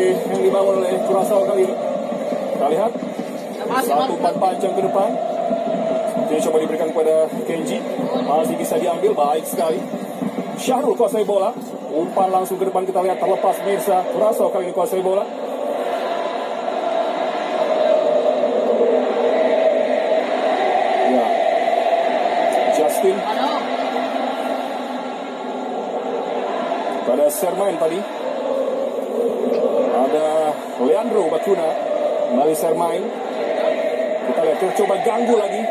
Yang dibangun oleh Curaçao kali ini. Kita lihat satu umpan panjang ke depan. Dia coba diberikan kepada Kenji. Masih bisa diambil, baik sekali. Syahrul kuasai bola. Umpan langsung ke depan, kita lihat terlepas Mirsa. Curaçao kali ini kuasai bola. Ya. Justin. Pada Sermain tadi. Ada Leandro Bacuna, kembali Sermain. Kita lihat, kita coba ganggu lagi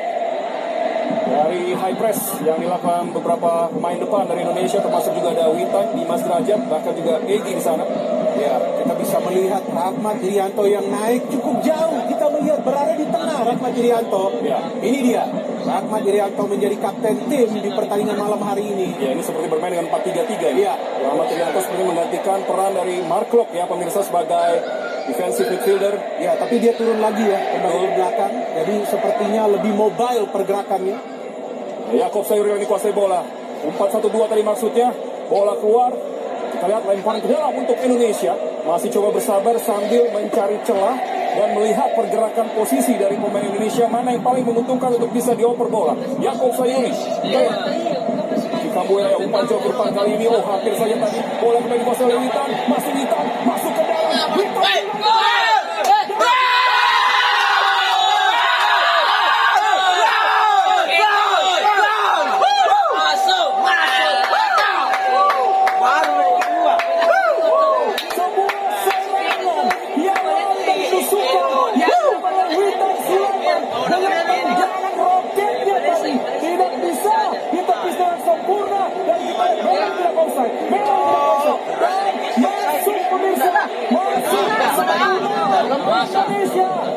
dari high press yang dilakukan beberapa pemain depan dari Indonesia, termasuk juga ada Witan, Dimas Derajat, bahkan juga Egy di sana. Ya, kita bisa melihat Rahmat Irianto yang naik cukup jauh. Kita melihat berada di tengah Rahmat Irianto. Ya. Ini dia, Rahmat Irianto menjadi kapten tim di pertandingan malam hari ini. Ya, ini seperti bermain dengan 4-3-3 ya. Rahmat Irianto seperti menggantikan peran dari Mark Klok ya, pemirsa, sebagai defensive midfielder. Ya, tapi dia turun lagi ya, kembali ke belakang. Jadi sepertinya lebih mobile pergerakannya. Yakob Sayuri ini kuasai bola. 4-1-2 tadi maksudnya. Bola keluar. Kita lihat lemparan ke dalam untuk Indonesia. Masih coba bersabar sambil mencari celah dan melihat pergerakan posisi dari pemain Indonesia, mana yang paling menguntungkan untuk bisa dioper bola. Yakob Sayuri. Kambuaya umpan jauh ke depan kali ini. Oh, hampir saja tadi bola kembali dikuasai oleh Witan. Masih Witan, masuk ke dalam. Witan.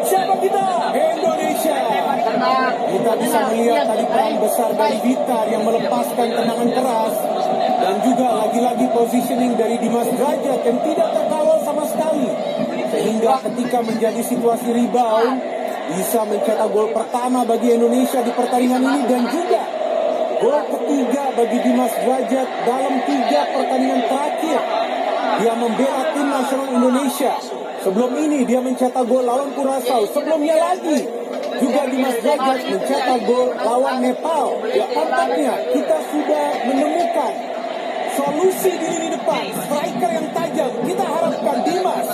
Siapa kita? Indonesia. Kita bisa melihat tadi peran besar dari Vitar yang melepaskan tendangan keras, dan juga lagi-lagi positioning dari Dimas Derajat yang tidak terkawal sama sekali, sehingga ketika menjadi situasi rebound bisa mencetak gol pertama bagi Indonesia di pertandingan ini, dan juga gol ketiga bagi Dimas Derajat dalam 3 pertandingan terakhir. Dia membela tim nasional Indonesia. Sebelum ini dia mencetak gol lawan Curaçao. Sebelumnya lagi juga Dimas Derajat mencetak gol lawan Nepal. Ya, tampaknya kita sudah menemukan solusi di lini depan, striker yang tajam. Kita harapkan Dimas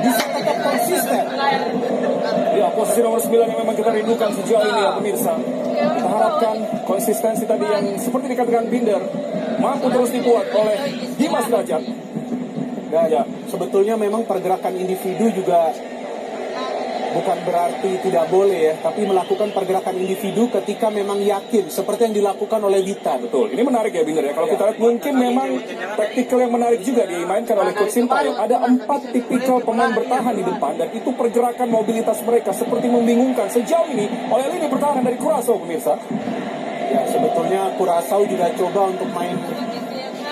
bisa tetap konsisten. Ya, posisi nomor 9 yang memang kita rindukan sejauh ini ya pemirsa. Kita harapkan konsistensi tadi yang seperti dikatakan Binder mampu terus dibuat oleh Dimas Derajat. Ya, sebetulnya memang pergerakan individu juga bukan berarti tidak boleh ya, tapi melakukan pergerakan individu ketika memang yakin, seperti yang dilakukan oleh Witan. Betul, ini menarik ya Binder ya. Kalau kita lihat mungkin memang taktikal yang menarik juga dimainkan oleh Coach Sintayong. Ada 4 tipikal pemain bertahan di depan, dan itu pergerakan mobilitas mereka seperti membingungkan sejauh ini oleh lini pertahanan dari Curaçao pemirsa. Ya, sebetulnya Curaçao juga coba untuk main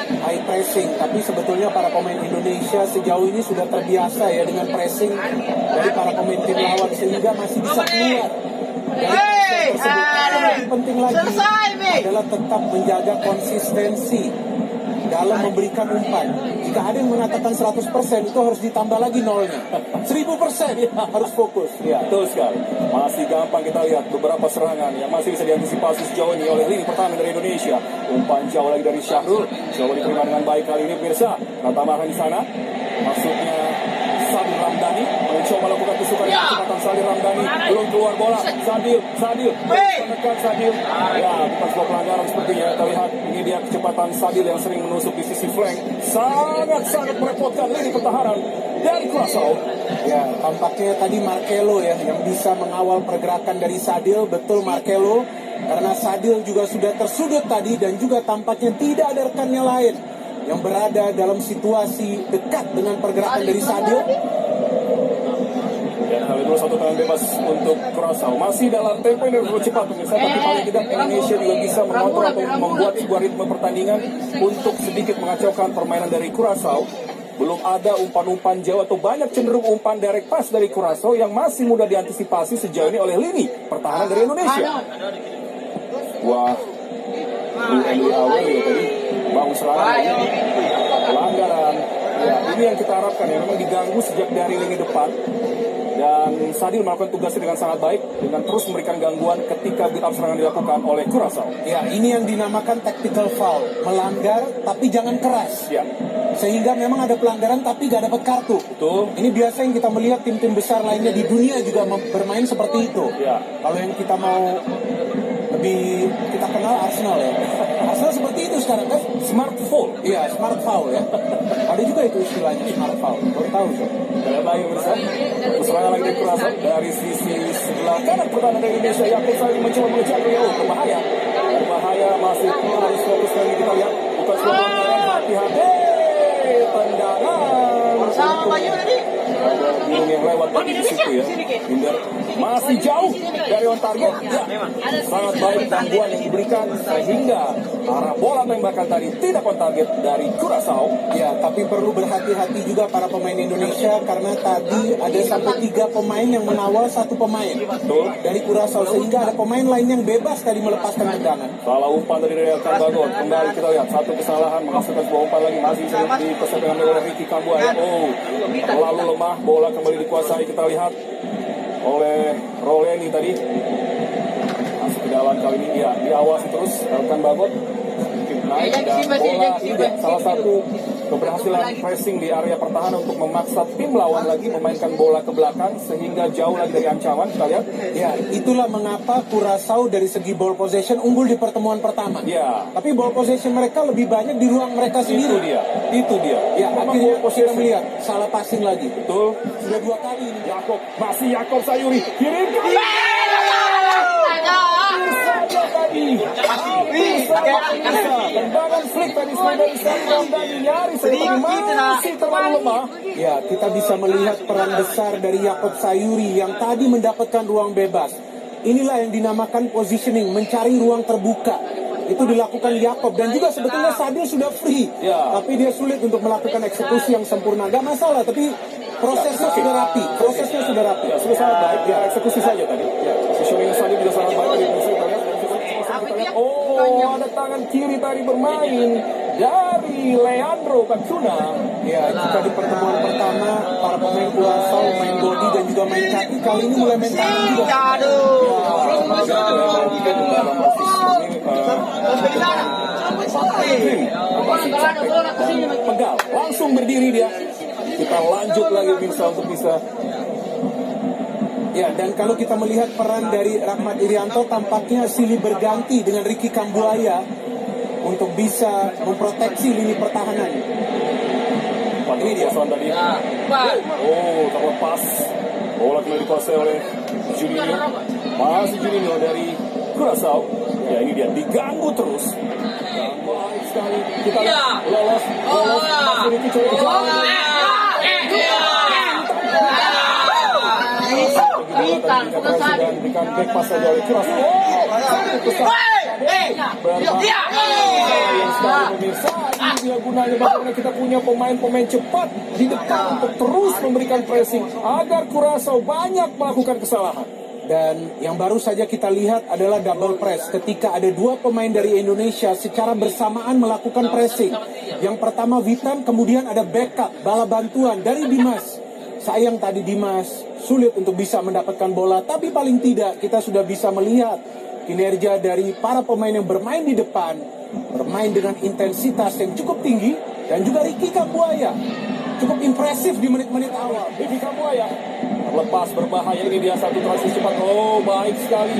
high pressing, tapi sebetulnya para pemain Indonesia sejauh ini sudah terbiasa ya dengan pressing dari para pemain tim lawan, sehingga masih bisa keluar dari tersebut. Yang lebih penting lagi adalah tetap menjaga konsistensi dalam memberikan umpan. Jika ada yang mengatakan 100%, itu harus ditambah lagi nolnya. 1000% harus fokus. Ya, betul sekali. Masih gampang kita lihat beberapa serangan yang masih bisa diantisipasi sejauh ini oleh lini pertahanan dari Indonesia. Umpan jauh lagi dari Syahrul. Coba diterima dengan baik kali ini pemirsa. Tambahkan di sana. Maksudnya Sadil Ramdhani mencoba melakukan tusukan dengan kecepatan. Sadil Ramdhani belum keluar bola. Sadil menekan Sadil. Ya, bukan sebuah pelanggaran sepertinya. Kita lihat ini dia kecepatan Sadil yang sering menusuk di sisi flank. Sangat merepotkan lini pertahanan dari Curaçao. Ya, tampaknya tadi Marcelo ya yang bisa mengawal pergerakan dari Sadil. Betul Marcelo, karena Sadil juga sudah tersudut tadi dan juga tampaknya tidak ada rekannya lain yang berada dalam situasi dekat dengan pergerakan dari Sadil. Dan hal itu satu tangan bebas untuk Curaçao. Masih dalam tempo yang terlalu cepat pemirsa, tapi paling tidak Indonesia juga bisa mengontrol atau membuat sebuah ritme pertandingan untuk sedikit mengacaukan permainan dari Curaçao. Belum ada umpan-umpan jauh atau banyak cenderung umpan direct pass dari Curaçao yang masih mudah diantisipasi sejauh ini oleh lini pertahanan dari Indonesia. Wah, ini awal ya tadi bangun serangan lagi. Pelanggaran. Ya, ini yang kita harapkan ya, memang diganggu sejak dari lini depan. Dan Sadil melakukan tugasnya dengan sangat baik dengan terus memberikan gangguan ketika build up serangan dilakukan oleh Curaçao. Ya, ini yang dinamakan tactical foul, melanggar tapi jangan keras. Ya, Sehingga memang ada pelanggaran tapi gak dapat kartu. betul. Ini biasa yang kita melihat tim-tim besar lainnya di dunia juga bermain seperti itu. Ya. Kalau yang kita mau lebih kita kenal Arsenal ya. Arsenal seperti itu sekarang kan? Smart foul. Iya, smart foul ya. Ada juga itu istilahnya smart foul. Baru tahu tuh. Dan lagi bersama serangan lagi dari Curaçao dari sisi sebelah kanan pertahanan dari Indonesia. Yakub Sayuri mencoba mengejar beliau. Berbahaya masih harus fokus lagi kita lihat. Bukan sebuah pelanggaran, hati-hati. Tendangan. Sama Bayu tadi. Bingung yang lewat tadi di situ ya. Binder masih jauh dari on target. Ya, sangat baik gangguan yang diberikan sehingga arah bola tembakan tadi tidak on target dari Curaçao. Ya, tapi perlu berhati-hati juga para pemain Indonesia karena tadi ada sampai 3 pemain yang mengawal 1 pemain Betul. dari Curaçao sehingga ada pemain lain yang bebas tadi melepaskan tendangan. Salah umpan dari Elkan Bagot. Kembali kita lihat satu kesalahan menghasilkan sebuah umpan lagi masih bisa dipersepkan oleh Ricky Kambuaya. Oh, terlalu lemah, bola kembali dikuasai kita lihat oleh Roleni tadi. Masuk ke dalam kali ini ya, diawasi terus Elkan Bagot. Naik dan bola ini salah satu keberhasilan pressing di area pertahanan untuk memaksa tim lawan lagi memainkan bola ke belakang sehingga jauh lagi dari ancaman. Kita lihat Ya, itulah mengapa Curaçao dari segi ball possession unggul di pertemuan pertama. ya, Tapi ball possession mereka lebih banyak di ruang mereka sendiri. itu dia Ya, memang akhirnya ball kita possession. melihat salah passing lagi. Betul. Sudah 2 kali ini. Yakob Sayuri kirim saja tadi. Tendangan flick tadi dari Sadil Ramdhani nyaris masih terlalu lemah. Ya, kita bisa melihat peran besar dari Yakob Sayuri yang tadi mendapatkan ruang bebas. Inilah yang dinamakan positioning, mencari ruang terbuka. Itu dilakukan Yakob dan juga sebetulnya Sadil sudah free. Ya. Tapi dia sulit untuk melakukan eksekusi yang sempurna. Gak masalah, tapi prosesnya sudah rapi. Prosesnya sudah rapi. Ya, sudah sangat baik. Ya, eksekusi saja tadi. Ya, positioning Sadil juga sangat baik. Kita lihat. Oh, ada tangan kiri tadi bermain dari Leandro Cacuna. Ya, jika di pertemuan pertama para pemain Curaçao main body dan juga main kaki, kali ini mulai main tangan juga. Pegal, langsung berdiri dia. Kita lanjut lagi bisa untuk bisa. Ya, dan kalau kita melihat peran dari Rahmat Irianto, tampaknya silih berganti dengan Ricky Kambuaya untuk bisa memproteksi lini pertahanan. Ini dia soal tadi. Oh, terlepas. Bola kembali dikuasai oleh Juninho. Masih Juninho dari Curaçao. Ya, ini dia diganggu terus. Dan baik sekali. Kita lolos. Masih Ricky coba kejar. Berikan back pass saja oleh Curaçao. Ini dia gunanya bagaimana kita punya pemain-pemain cepat di depan untuk terus memberikan pressing agar Curaçao banyak melakukan kesalahan. Dan yang baru saja kita lihat adalah double press ketika ada dua pemain dari Indonesia secara bersamaan melakukan pressing. Yang pertama Witan, kemudian ada backup, bala bantuan dari Dimas. Sayang tadi Dimas sulit untuk bisa mendapatkan bola, tapi paling tidak kita sudah bisa melihat kinerja dari para pemain yang bermain di depan, bermain dengan intensitas yang cukup tinggi, dan juga Ricky Kambuaya cukup impresif di menit-menit awal. Ricky Kambuaya lepas berbahaya, ini dia satu transisi cepat. Oh, baik sekali.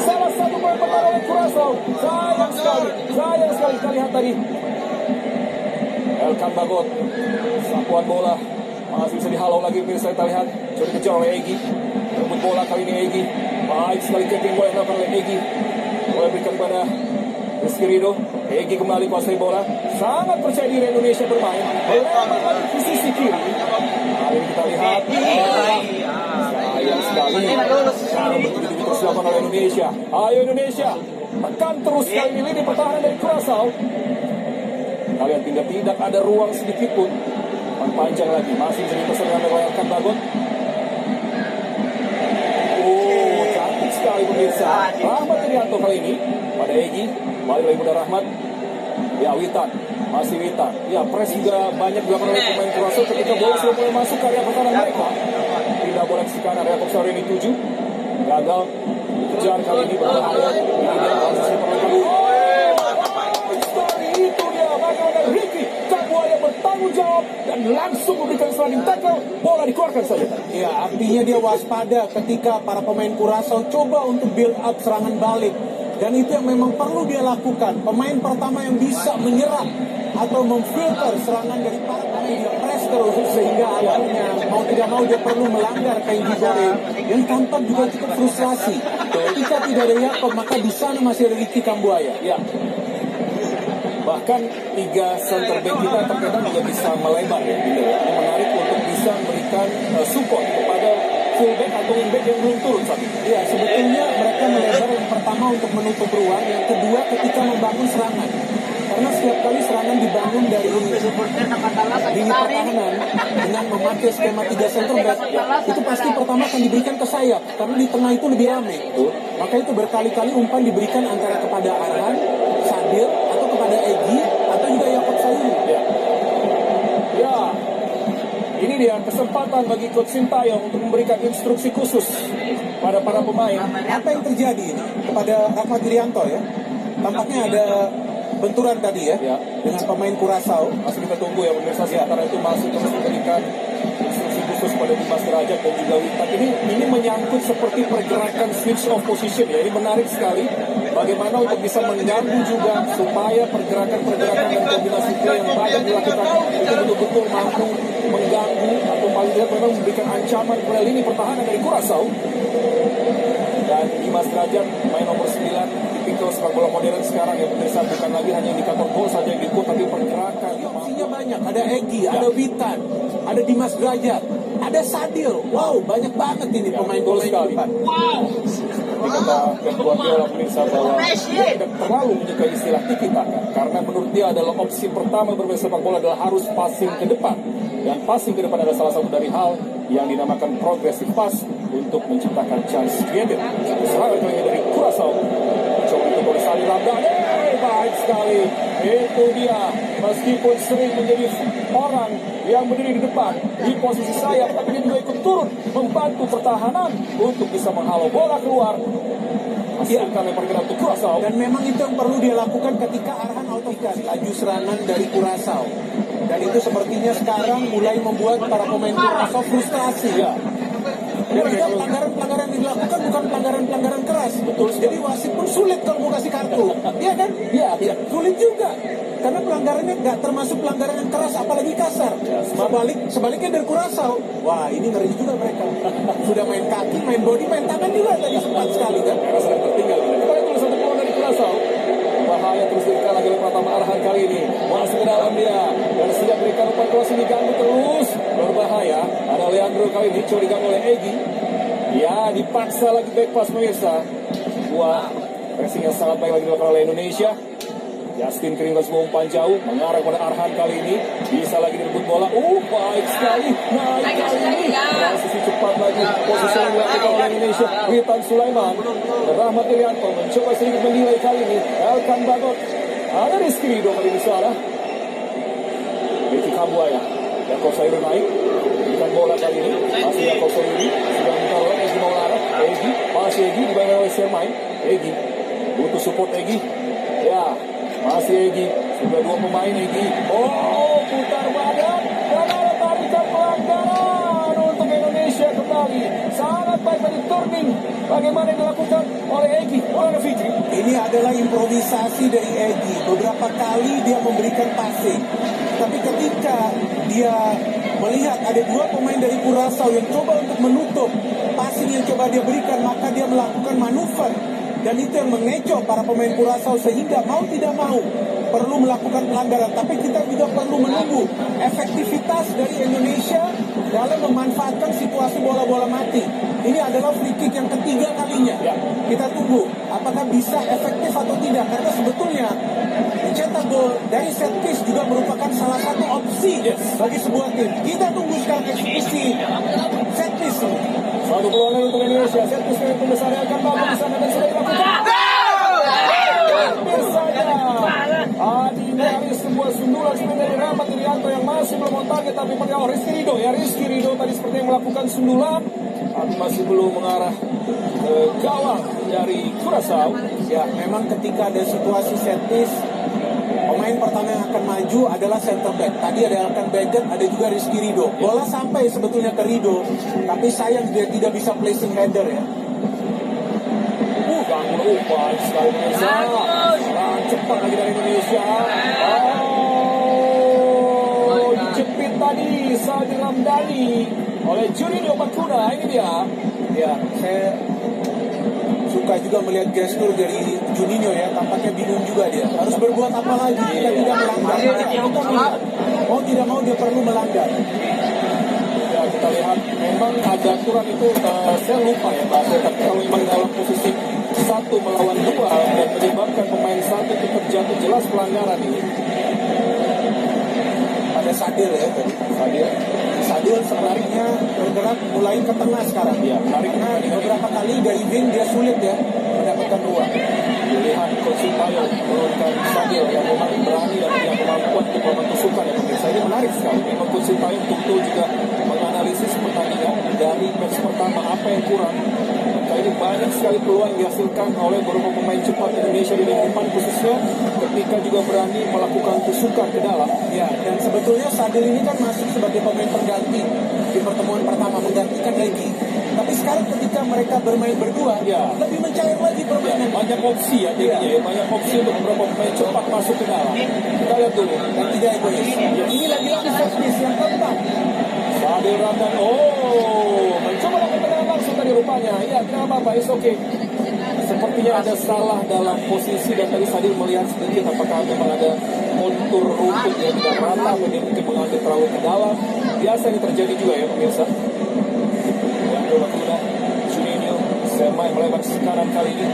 Salah satu pemain pertahanan Curaçao. Sayang sekali kita lihat tadi. Elkan Bagot, sapuan bola masih bisa dihalau lagi. Bisa kita lihat, coba dikejar oleh Egy. Rebut bola kali ini Egy. Baik sekali keping bola yang dilakukan oleh Egy. Bola berikan kepada Rizky Ridho. Egy kembali kuasai bola. Sangat percaya diri Indonesia bermain. Bermain di sisi kiri. Kali ini kita lihat. Sayang sekali. Begitu terus dilakukan oleh Indonesia. Ayo Indonesia, tekan terus kali ini lini pertahanan dari Curaçao. Kalian tidak ada ruang sedikit pun. Panjang lagi, masih jadi pesan oleh Elkan Bagot. Cantik sekali pemirsa. Rahmat Irianto kali ini pada Egy. Balik lagi pada Rahmat. Ya, Witan, masih Witan. Ya, press juga banyak dilakukan oleh pemain Curaçao ketika bola sudah mulai masuk ke area pertahanan mereka. Tidak boleh sekarang area box ini 7. Gagal kejar kali ini berbahaya. Ini dia posisi pertahanan. Itu dia bagaimana Ricky Kambuaya bertanggung jawab dan langsung memberikan sliding tackle, bola dikeluarkan saja. Ya, artinya dia waspada ketika para pemain Curaçao coba untuk build up serangan balik. Dan itu yang memang perlu dia lakukan. Pemain pertama yang bisa menyerap atau memfilter serangan dari para pemain, dia press terus sehingga akhirnya mau tidak mau dia perlu melanggar Kenji Goreng yang tampak juga cukup frustrasi. Ketika tidak ada Yakob, maka di sana masih ada Ricky Kambuaya. Ya. Bahkan 3 center back kita terkadang juga bisa melebar ya. Ini menarik untuk bisa memberikan support kepada fullback atau wingback yang belum turun saat ini. Ya, sebetulnya mereka melebar yang pertama untuk menutup ruang, yang kedua ketika membangun serangan. Karena setiap kali serangan dibangun dari lini pertahanan dengan memakai skema 3 center back, itu pasti pertama akan diberikan ke sayap, karena di tengah itu lebih ramai. Maka itu berkali-kali umpan diberikan antara kepada Arhan, Sadil, atau kepada Egy, atau juga Yakob Sayuri. Ya, ini dia kesempatan bagi Coach Sintayong untuk memberikan instruksi khusus pada para pemain. Apa yang terjadi ini kepada Rahmat Irianto ya? Tampaknya ada benturan tadi ya, dengan pemain Curaçao. Masih kita tunggu ya pemirsa, sementara itu masih terus memberikan instruksi khusus pada Dimas Derajat dan juga Witan. Ini menyangkut seperti pergerakan switch of position ya. Ini menarik sekali. Bagaimana untuk bisa mengganggu juga supaya pergerakan-pergerakan dan kombinasi play yang banyak dilakukan itu betul-betul mampu mengganggu atau paling tidak memang memberikan ancaman kepada lini pertahanan dari Curaçao. Dan Dimas Derajat main nomor 9, tipikal sepak bola modern sekarang ya pemirsa, bukan lagi hanya indikator gol saja yang diikut, tapi pergerakan. Opsinya banyak, ada Egy, ada Witan, ada Dimas Derajat, ada Sadil. Wow, banyak banget ini pemain-pemain depan. Wow. Kata Pep Guardiola pemirsa bahwa dia tidak terlalu menyukai istilah tiki taka, karena menurut dia adalah opsi pertama bermain sepak bola adalah harus passing ke depan, dan passing ke depan adalah salah satu dari hal yang dinamakan progressive pass untuk menciptakan chance created. Serangan kali ini dari Curaçao, coba itu oleh Salih Ramdan. Baik sekali, itu dia. Meskipun sering menjadi orang yang berdiri di depan di posisi sayap, tapi dia juga ikut turun membantu pertahanan untuk bisa menghalau bola keluar. Hasilkan lempar gerakan untuk Curaçao. Dan memang itu yang perlu dia lakukan ketika Arhan out of gas, laju serangan dari Curaçao. Dan itu sepertinya sekarang mulai membuat para pemain Curaçao frustrasi. Ya. Dan juga pelanggaran-pelanggaran yang dilakukan bukan pelanggaran-pelanggaran keras. Betul. Jadi wasit pun sulit kalau mau kasih kartu. Iya kan? Iya. Sulit juga. Karena pelanggarannya nggak termasuk pelanggaran yang keras, apalagi kasar. Sebaliknya dari Curaçao, wah ini ngeri juga mereka. Sudah main kaki, main body, main tangan juga tadi sempat sekali kan. Mereka sedang tertinggal. Kita itu satu poin dari Curaçao. Bahaya terus diberikan lagi oleh Pratama Arhan kali ini. Masuk ke dalam dia. Dan siap berikan umpan cross ini, ganggu terus. Berbahaya. Ada Leandro kali ini, coba diganggu oleh Egy. Ya, dipaksa lagi back pass pemirsa. Wah, Pressing yang sangat baik lagi dilakukan oleh Indonesia. Justin Keringas umpan jauh, mengarah kepada Arhan kali ini. Bisa lagi direbut bola. Baik sekali. Naik kali ini. Transisi cepat lagi. Posisi yang dilakukan oleh Indonesia. Witan Sulaiman. Rahmat Irianto mencoba sedikit menilai kali ini. Elkan Bagot. Ada Rizky Ridho kali ini salah. Ricky Kambuaya. Yakob Sayuri naik. Berikan bola kali ini. Masih Yakob Sayuri. Sudah minta oleh Egy Maulana. Egy. Masih Egy. Dibayar oleh Sermain. Egy. Butuh support Egy. Ya. Masih Egy. Sudah dua pemain Egy. Putar badan. Dan ada tarikan pelanggaran untuk Indonesia kembali. Sangat baik tadi turning. Bagaimana yang dilakukan oleh Egy Maulana Fikri. Ini adalah improvisasi dari Egy. Beberapa kali dia memberikan passing. Tapi ketika dia melihat ada dua pemain dari Curaçao yang coba untuk menutup passing yang coba dia berikan, maka dia melakukan manuver. Dan itu yang mengecoh para pemain Curaçao sehingga mau tidak mau perlu melakukan pelanggaran. Tapi kita juga perlu menunggu efektivitas dari Indonesia dalam memanfaatkan situasi bola-bola mati. Ini adalah free kick yang ketiga kalinya. Kita tunggu apakah bisa efektif atau tidak. Karena sebetulnya mencetak gol dari set piece juga merupakan salah satu opsi bagi sebuah tim. Kita tunggu sekarang eksekusi set piece. Satu peluang untuk Indonesia. Set piece yang besar akan bagus di sana dan sudah dilakukan. Hampir saja. Ini hari sebuah sundulan dari Rahmat Irianto yang masih belum on target, tapi pada Rizky Ridho. Rizky Ridho tadi seperti yang melakukan sundulan, tapi masih belum mengarah ke gawang dari Curaçao. Ya, memang ketika ada situasi set piece, pemain pertama yang akan maju adalah center back. Tadi ada Elkan Bagot, ada juga Rizky Ridho. Bola sampai sebetulnya ke Ridho, tapi sayang dia tidak bisa placing header ya. Baik sekali Indonesia. Cepat lagi dari Indonesia. Dijepit tadi Saldi Ramdhani oleh Juninho Bakuna. Ini dia. Ya, saya suka juga melihat gestur dari Juninho ya. Tampaknya bingung juga dia. Harus berbuat apa lagi jika tidak melanggar. Mau tidak mau dia perlu melanggar. Ya, kita lihat memang ada aturan itu, saya lupa ya bahasa, tapi kalau memang dalam posisi 1 melawan 2 dan menyebabkan pemain 1 itu terjatuh, jelas pelanggaran ini. Ada Sadil ya tadi. Sadil sebenarnya bergerak mulai ke tengah sekarang. Ya, karena beberapa kali dari wing dia sulit ya mendapatkan ruang. Pilihan Coach Sintayong menurunkan Sadil yang memang berani dan punya kemampuan untuk melakukan tusukan. Pemirsa, ini menarik sekali. Memang Coach Sintayong betul juga menganalisis pertandingan dari match pertama apa yang kurang. Ini banyak sekali peluang dihasilkan oleh beberapa pemain cepat Indonesia di lini depan khususnya ketika juga berani melakukan tusukan ke dalam. Ya, dan sebetulnya Sadil ini kan masuk sebagai pemain pengganti di pertemuan pertama menggantikan Egy. Tapi sekarang ketika mereka bermain berdua, lebih mencair lagi permainan. Banyak opsi ya jadinya, banyak opsi untuk beberapa pemain cepat masuk ke dalam. Kita lihat dulu. Dan tidak egois. Ini lagi-lagi set piece yang keempat. Sadil Ramdhani, mencoba lakukan langsung tadi rupanya. Ya, tidak apa-apa, it's okay. Sepertinya ada salah dalam posisi dan tadi Sadil melihat sedikit apakah memang ada kontur rumput yang tidak rata atau dia mungkin mengambil terlalu ke dalam. Biasa ini terjadi juga ya pemirsa. Yang kedua, Juninho Sermain melebar ke kanan kali ini.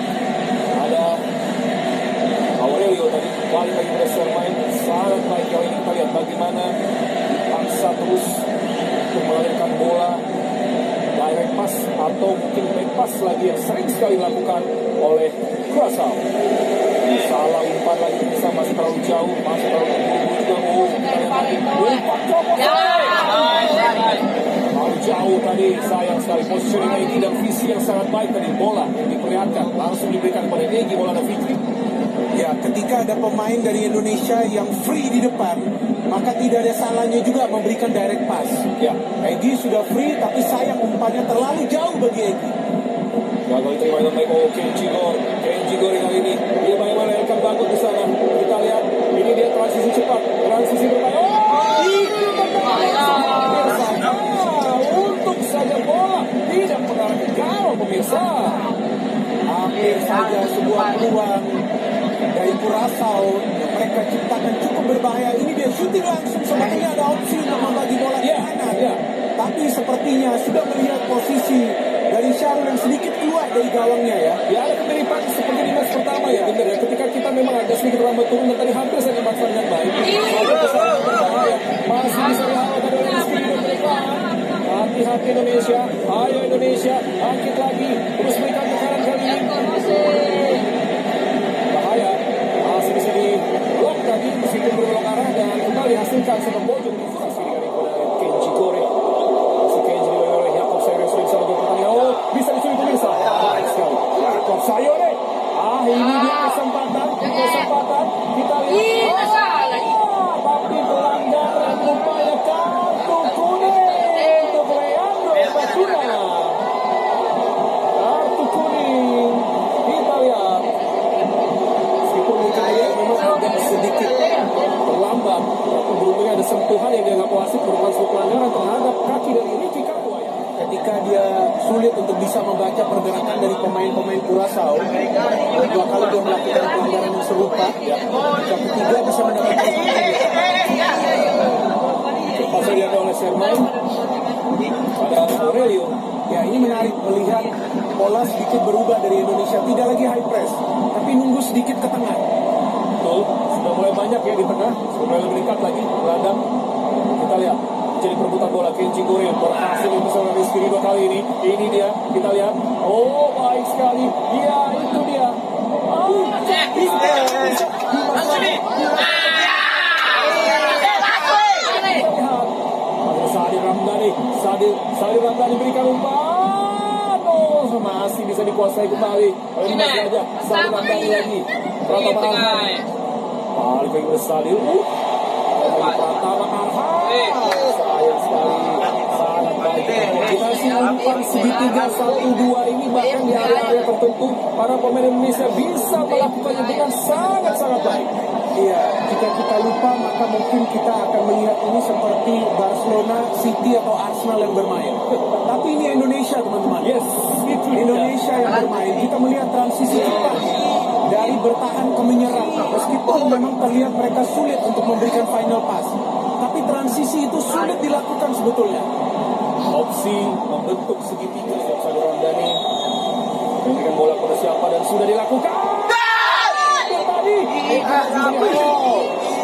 Ada Aurelio tadi balik lagi pada Sermain. Sangat baik kali ini, kita lihat bagaimana dipaksa terus untuk melarikan bola direct pass atau mungkin back pass lagi yang sering sekali dilakukan oleh Curaçao. Salah umpan lagi bisa, masih terlalu jauh, masih terlalu terburu-buru juga. Kita lihat lagi umpan terlalu jauh tadi, sayang sekali positioning Egy dan visi yang sangat baik tadi. Bola yang diperlihatkan langsung diberikan kepada Egy Maulana Fikri. Ya, ketika ada pemain dari Indonesia yang free di depan, maka tidak ada salahnya juga memberikan direct pass. Ya, Egy sudah free, tapi sayang umpannya terlalu jauh bagi Egy. gagal diterima dengan baik. Kenji Gor kali ini dia bagaimana Elkan Bagot di sana. Kita lihat ini dia transisi cepat, transisi berbahaya. Untuk saja bola tidak mengarah ke gawang pemirsa. Hampir saja sebuah peluang dari Curaçao yang mereka ciptakan cukup berbahaya. Ini dia shooting langsung, sepertinya ada opsi untuk membagi bola ke kanan. Tapi sepertinya sudah melihat posisi dari Syarul yang sedikit keluar dari gawangnya ya. Ya ada kemiripan seperti di match pertama ya, benar ya. Ketika kita memang agak sedikit lambat turun dan tadi hampir saja memanfaatkan dengan baik. Sampai kesalahan berbahaya. Masih bisa dihalalkan oleh Rizky dan mereka. Hati-hati Indonesia. Ayo Indonesia, angkit lagi. Terus berikan tekanan kali ini. Bahaya. Masih bisa di blok tadi meskipun berbelok arah dan kembali hasilkan sepak pojok. Kenji Gore. Masih Kenji dibawa oleh Yakob Sayore sering sama pertandingan. Oh, bisa dicuri pemirsa. Baik sekali. Yakob Sayore. Ini dia kesempatan. Kita lihat. Tapi pelanggaran upaya kartu kuning untuk Leandro Bakuna. Kartu kuning. Kita lihat. Meskipun mungkin memang agak sedikit terlambat, tapi beruntungnya ada sentuhan yang dianggap wasit merupakan sebuah pelanggaran terhadap kaki dari Ricky Kambuaya. Ketika dia sulit untuk bisa membaca pergerakan dari pemain-pemain Curaçao, dua kali dia melakukan pelanggaran yang serupa, yang ketiga bisa mendapatkan Pasal dia oleh Sherman pada Aurelio. Ya, ini menarik melihat pola sedikit berubah dari Indonesia, tidak lagi high press, tapi nunggu sedikit ke tengah. Betul, sudah mulai banyak ya di tengah, sudah mulai lebih dekat lagi gelandang. Kita lihat jadi perebutan bola Kenji Gore berhasil itu sama Rizky Ridho kali ini. Ini dia, kita lihat. Oh, baik sekali. Ya, itu dia. Sadir Ramdhani berikan umpan. Oh, masih bisa dikuasai kembali oleh Dimas Raja. Sadir Ramdhani lagi. Pratama Arhan. Balik lagi ke Sadir. Pratama Arhan. Sayang sekali. Sangat baik. Kombinasi umpan segitiga 1-2 ini bahkan di area-area tertentu para pemain Indonesia bisa melakukannya dengan sangat-sangat baik. Iya, jika kita lupa maka mungkin kita akan melihat ini seperti Barcelona, City atau Arsenal yang bermain. Tapi ini Indonesia teman-teman. Yes, itu Indonesia yang bermain. Kita melihat transisi cepat dari bertahan ke menyerang. Meskipun memang terlihat mereka sulit untuk memberikan final pass, tapi transisi itu sulit dilakukan sebetulnya. Opsi membentuk segitiga Sadir Ramdhani. Berikan bola pada siapa dan sudah dilakukan.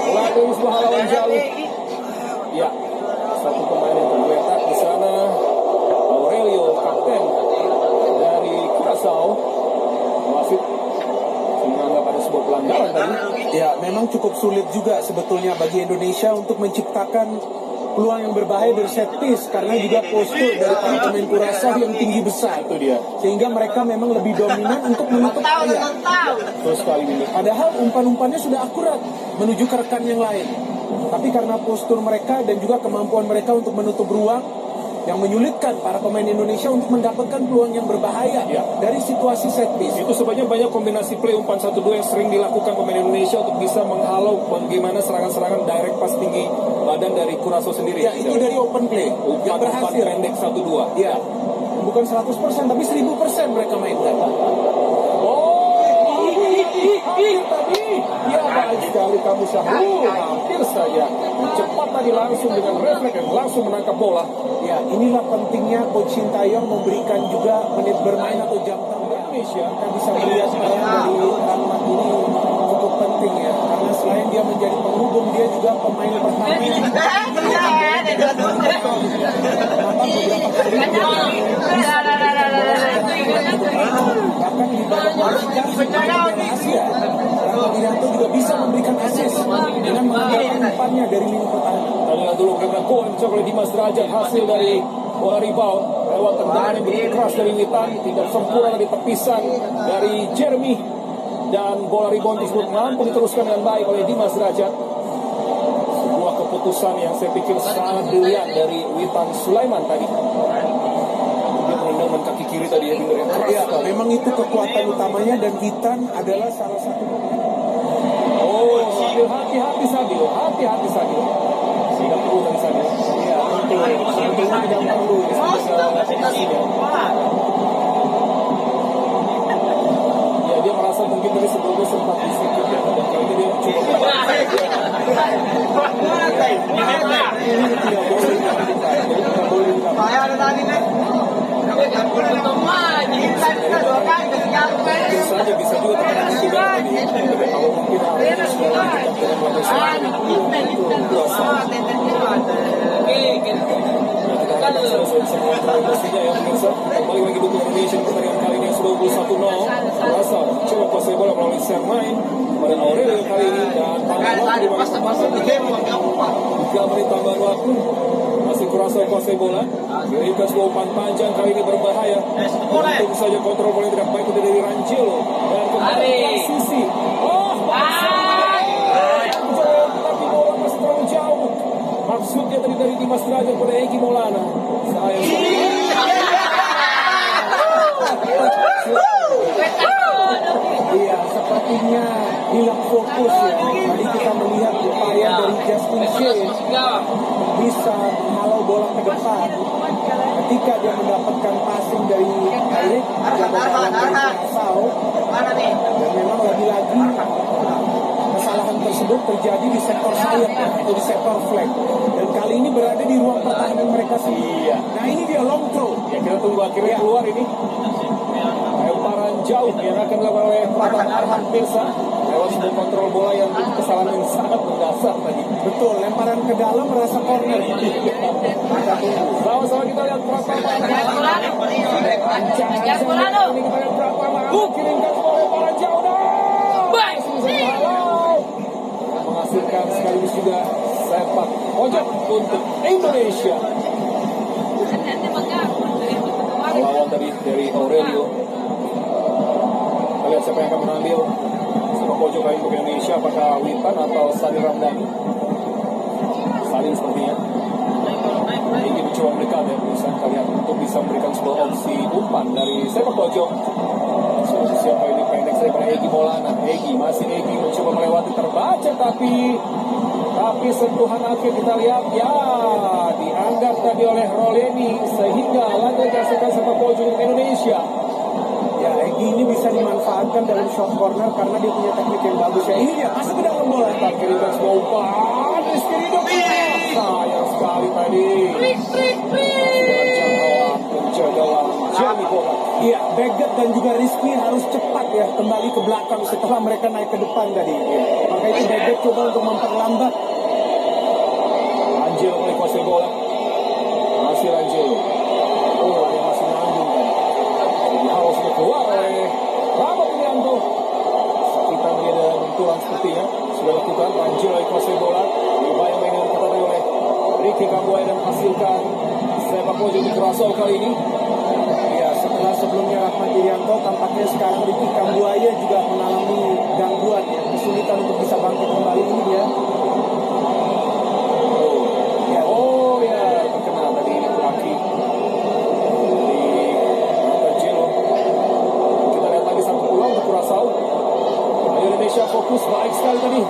Melalui sebuah halangan jauh. Ya, satu pemain yang tergeletak di sana. Aurelio, kapten dari Curaçao. Wasit menganggap ada sebuah pelanggaran tadi. Ya, memang cukup sulit juga sebetulnya bagi Indonesia untuk menciptakan peluang yang berbahaya dari set piece karena juga postur dari pemain Curaçao yang tinggi besar. Itu dia. Sehingga mereka memang lebih dominan untuk menutup area. Terus kali ini. Padahal umpan-umpannya sudah akurat menuju ke rekan yang lain. Tapi karena postur mereka dan juga kemampuan mereka untuk menutup ruang yang menyulitkan para pemain Indonesia untuk mendapatkan peluang yang berbahaya dari situasi set piece. Itu sebabnya banyak kombinasi play umpan 1-2 yang sering dilakukan pemain Indonesia untuk bisa menghalau bagaimana serangan-serangan direct pass tinggi badan dari Curaçao sendiri. Ya, itu dari open play yang berhasil. Pendek 1-2. Ya, bukan 100% tapi 1000% mereka mainkan. Tadi, ya baik sekali kamu Syahrul, hampir saja cepat tadi langsung dengan refleks dan langsung menangkap bola. Ya, inilah pentingnya Coach Sintayong memberikan juga menit bermain atau jam terbang Indonesia. Kita bisa melihat peran dari Rahmat ini cukup penting ya, karena selain dia menjadi penghubung, dia juga pemain pertama yang bahkan beberapa kali bahkan di babak Asia, Wiranto juga bisa memberikan assist dengan mengandalkan umpannya dari lini pertahanan. Tadi dulu karena gol yang oleh Dimas Derajat hasil dari bola rebound lewat tendangan yang begitu keras dari Witan, tidak sempurna dari tepisan dari Jeremy dan bola rebound tersebut mampu diteruskan dengan baik oleh Dimas Derajat. Sebuah keputusan yang saya pikir sangat brilian dari Witan Sulaiman tadi. Dia menendang kaki kiri tadi ya, benar ya. Ya, memang itu kekuatan utamanya dan Witan adalah salah satu. Oh, Sadil, hati-hati Sadil, hati-hati Sadil. Tidak perlu tadi Sadil. Ya, betul. Sebetulnya tidak perlu. Ya, dia merasa mungkin dari sebelumnya sempat disikut ya, dan kali ini dia coba. Ini tidak boleh. Jadi tidak boleh. Kita harapkan selesai semua pastinya ya pemirsa. Kembali lagi butuh Indonesia di pertandingan kali ini yang sudah 21-0. Rasa coba kuasai bola melalui Sermain pada Aurelio kali ini dan tambahan waktu di mana 3 menit tambahan waktu. Masih Kurasa kuasai bola. Kirimkan sebuah umpan panjang kali ini berbahaya. Untung saja kontrol bola tidak baik dari Ranjelo dan kembali transisi. Tapi bola masih terlalu jauh. Maksudnya tadi dari Dimas Derajat pada Egy Maulana. Iya, sepertinya hilang fokus ya. Tadi kita melihat upaya dari Justin Shea bisa menghalau bola ke depan. Ketika dia mendapatkan passing dari Eric, jaga dalam dari Kurasao. Dan memang lagi-lagi kesalahan tersebut terjadi di sektor sayap atau di sektor flank. Dan kali ini berada di ruang pertahanan mereka sendiri. Nah ini dia long throw. Ya kita tunggu akhirnya keluar ini. Lemparan jauh yang akan dilakukan oleh Pratama Arhan Tirsa lewat sebuah kontrol bola yang kesalahan yang sangat mendasar tadi. Betul, lemparan ke dalam merasa corner. Sama-sama kita lihat Pratama Arhan. Ini kita lihat Pratama Arhan kirimkan sebuah lemparan jauh dan menghasilkan sekaligus juga sepak pojok untuk Indonesia. Lawan tadi dari Aurelio. Kita lihat siapa yang akan mengambil sepak pojok kali untuk Indonesia. Apakah Witan atau Sadir Ramdhani? Sadir sepertinya. Ini mencoba mendekat ya, bisa kita lihat untuk bisa memberikan sebuah opsi umpan dari sepak pojok. Siapa ini pendek saya pada Egy Maulana. Masih Egy mencoba melewati terbaca tapi sentuhan akhir kita lihat ya dianggap tadi oleh Roleni sehingga lanjut dihasilkan sepak pojok Indonesia. Ya Egy ini bisa dimanfaatkan dalam short corner karena dia punya teknik yang bagus ya. Ini dia masuk ke dalam bola. Kirimkan sebuah umpan. Rizky Ridho sayang sekali tadi. Dalam jangkauan penjagalan Jeremy bola. Iya, Beget dan juga Rizky harus cepat ya kembali ke belakang setelah mereka naik ke depan tadi. Ya. Maka itu Beget coba untuk memperlambat. Ranjelo oleh kuasai bola. Masih Ranjelo. Dia masih nanggung kan. Jadi harus keluar oleh Rama Pilianto. Sakitan dia dalam benturan sepertinya. Sudah lakukan Ranjelo oleh kuasai bola. Upaya main yang dikatakan oleh Ricky Kambuaya dan menghasilkan sepak pojok di Kurasao kali ini. Ya, setelah sebelumnya Rahmat Irianto, tampaknya sekarang Ricky Kambuaya juga mengalami gangguan ya, kesulitan untuk bisa bangkit kembali ini dia. Terkena tadi kaki dari Ranjelo. Kita lihat lagi satu pulang untuk Kurasao. Indonesia fokus baik sekali tadi.